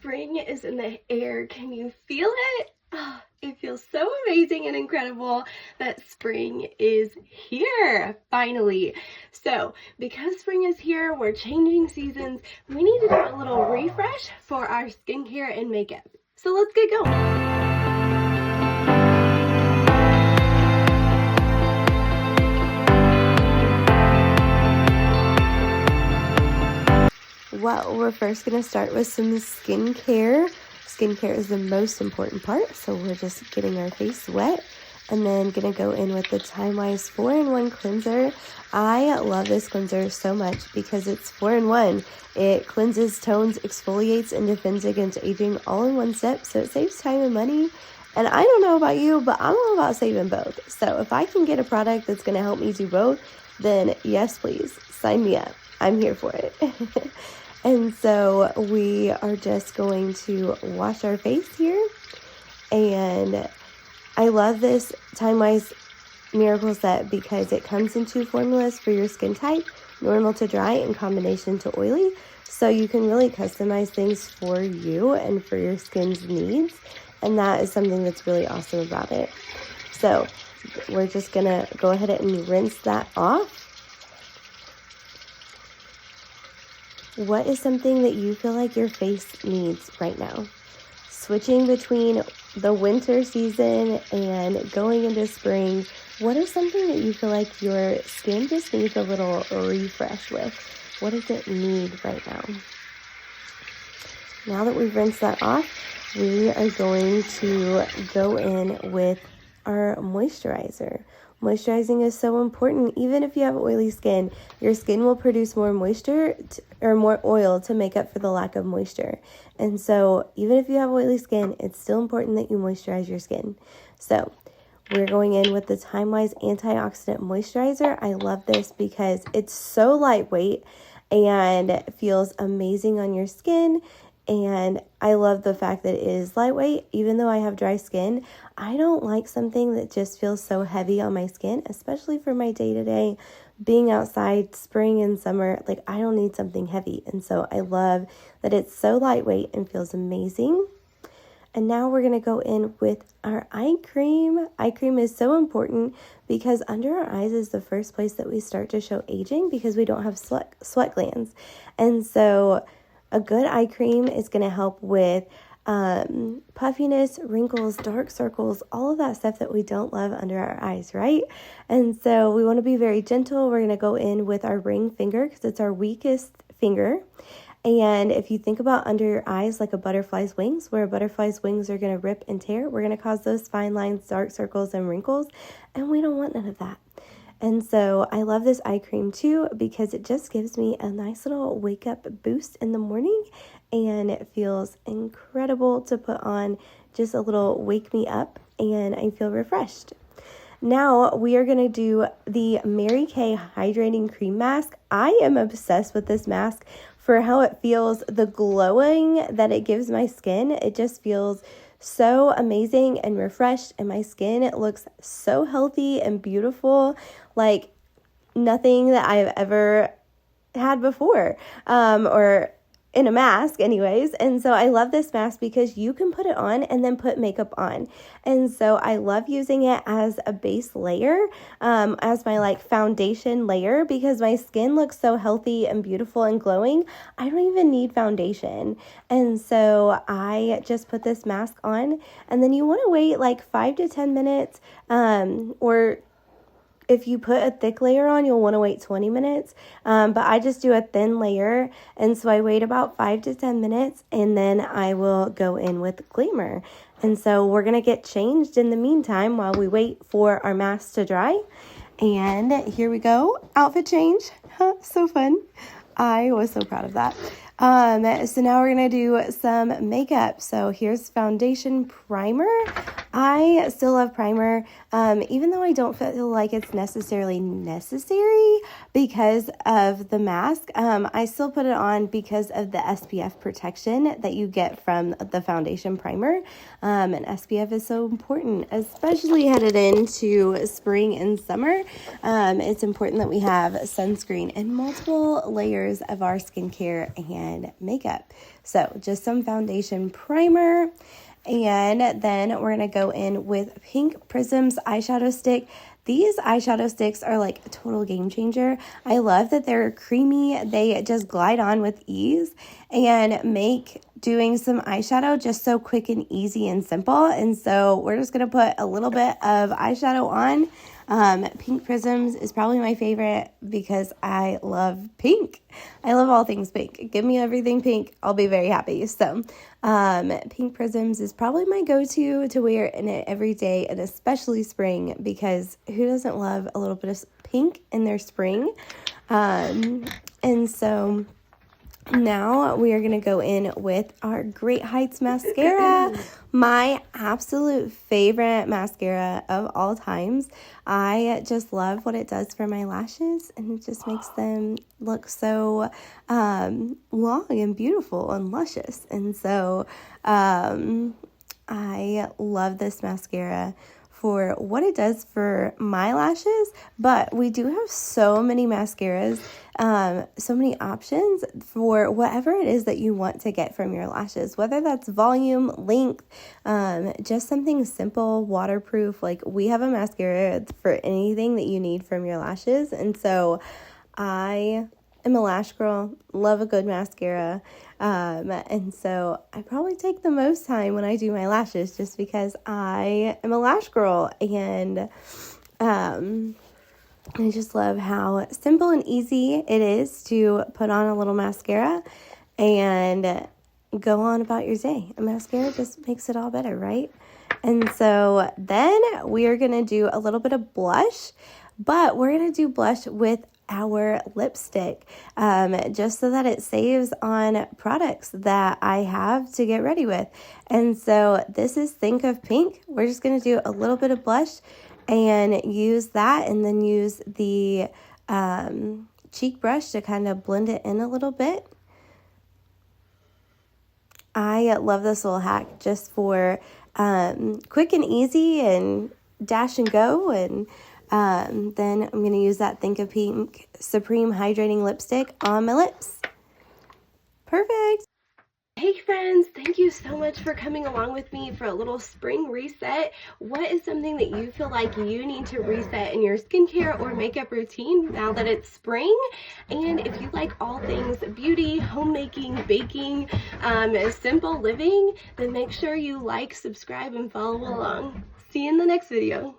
Spring is in the air. Can you feel it? Oh, it feels so amazing and incredible that spring is here, finally. So, because spring is here, we're changing seasons, we need to do a little refresh for our skincare and makeup. So let's get going. Well, we're first going to start with some skincare. Skincare is the most important part, so we're just getting our face wet and then going to go in with the Time-Wise 4-in-1 cleanser. I love this cleanser so much because it's 4-in-1. It cleanses, tones, exfoliates, and defends against aging all in one step, so it saves time and money. And I don't know about you, but I'm all about saving both. So if I can get a product that's going to help me do both, then yes, please, sign me up. I'm here for it. And so we are just going to wash our face here. And I love this Time-Wise Miracle Set because it comes in 2 formulas for your skin type, normal to dry and combination to oily. So you can really customize things for you and for your skin's needs. And that is something that's really awesome about it. So we're just going to go ahead and rinse that off. What is something that you feel like your face needs right now? Switching between the winter season and going into spring, what is something that you feel like your skin just needs a little refresh with? What does it need right now? Now that we've rinsed that off, we are going to go in with our moisturizer. Moisturizing is so important. Even if you have oily skin, your skin will produce more moisture or more oil to make up for the lack of moisture. And so even if you have oily skin, it's still important that you moisturize your skin. So we're going in with the Time-Wise Antioxidant Moisturizer. I love this because it's so lightweight and feels amazing on your skin. And I love the fact that it is lightweight. Even though I have dry skin, I don't like something that just feels so heavy on my skin, especially for my day-to-day being outside, spring and summer. Like, I don't need something heavy. And so I love that it's so lightweight and feels amazing. And now we're going to go in with our eye cream. Eye cream is so important because under our eyes is the first place that we start to show aging because we don't have sweat glands. And so a good eye cream is going to help with puffiness, wrinkles, dark circles, all of that stuff that we don't love under our eyes, right? And so we want to be very gentle. We're going to go in with our ring finger because it's our weakest finger. And if you think about under your eyes like a butterfly's wings, where a butterfly's wings are going to rip and tear, we're going to cause those fine lines, dark circles, and wrinkles. And we don't want none of that. And so I love this eye cream too because it just gives me a nice little wake up boost in the morning, and it feels incredible to put on, just a little wake me up, and I feel refreshed. Now we are going to do the Mary Kay Hydrating Cream Mask. I am obsessed with this mask for how it feels, the glowing that it gives my skin. It just feels so amazing and refreshed, and my skin, it looks so healthy and beautiful, like nothing that I've ever had before, or in a mask anyways. And so I love this mask because you can put it on and then put makeup on. And so I love using it as a base layer, as my like foundation layer, because my skin looks so healthy and beautiful and glowing. I don't even need foundation. And so I just put this mask on, and then you want to wait like 5 to 10 minutes, or if you put a thick layer on, you'll want to wait 20 minutes. But I just do a thin layer. And so I wait about 5 to 10 minutes, and then I will go in with Glamour. And so we're going to get changed in the meantime while we wait for our mask to dry. And here we go. Outfit change. So fun. I was so proud of that. So now we're going to do some makeup. So here's foundation primer. I still love primer, even though I don't feel like it's necessarily necessary because of the mask. I still put it on because of the SPF protection that you get from the foundation primer. And SPF is so important, especially headed into spring and summer. It's important that we have sunscreen and multiple layers of our skincare and and makeup. So just some foundation primer. And then we're going to go in with Pink Prisms eyeshadow stick. These eyeshadow sticks are like a total game changer. I love that they're creamy. They just glide on with ease and make doing some eyeshadow just so quick and easy and simple. And so we're just going to put a little bit of eyeshadow on. Pink Prisms is probably my favorite because I love pink. I love all things pink. Give me everything pink. I'll be very happy. So Pink Prisms is probably my go-to to wear in it every day, and especially spring, because who doesn't love a little bit of pink in their spring? And so now we are going to go in with our Great Heights mascara, my absolute favorite mascara of all times. I just love what it does for my lashes, and it just makes them look so long and beautiful and luscious. And so I love this mascara for what it does for my lashes, but we do have so many mascaras, so many options for whatever it is that you want to get from your lashes, whether that's volume, length, just something simple, waterproof. Like, we have a mascara for anything that you need from your lashes. And so I am a lash girl, love a good mascara. And so I probably take the most time when I do my lashes just because I am a lash girl, and I just love how simple and easy it is to put on a little mascara and go on about your day. A mascara just makes it all better, right? And so then we are going to do a little bit of blush, but we're going to do blush with our lipstick, just so that it saves on products that I have to get ready with. And so this is Think of Pink. We're just going to do a little bit of blush and use that, and then use the cheek brush to kind of blend it in a little bit. I love this little hack just for quick and easy and dash and go. And then I'm going to use that Think of Pink Supreme Hydrating Lipstick on my lips. Perfect. Hey friends, thank you so much for coming along with me for a little spring reset. What is something that you feel like you need to reset in your skincare or makeup routine now that it's spring? And if you like all things beauty, homemaking, baking, simple living, then make sure you like, subscribe, and follow along. See you in the next video.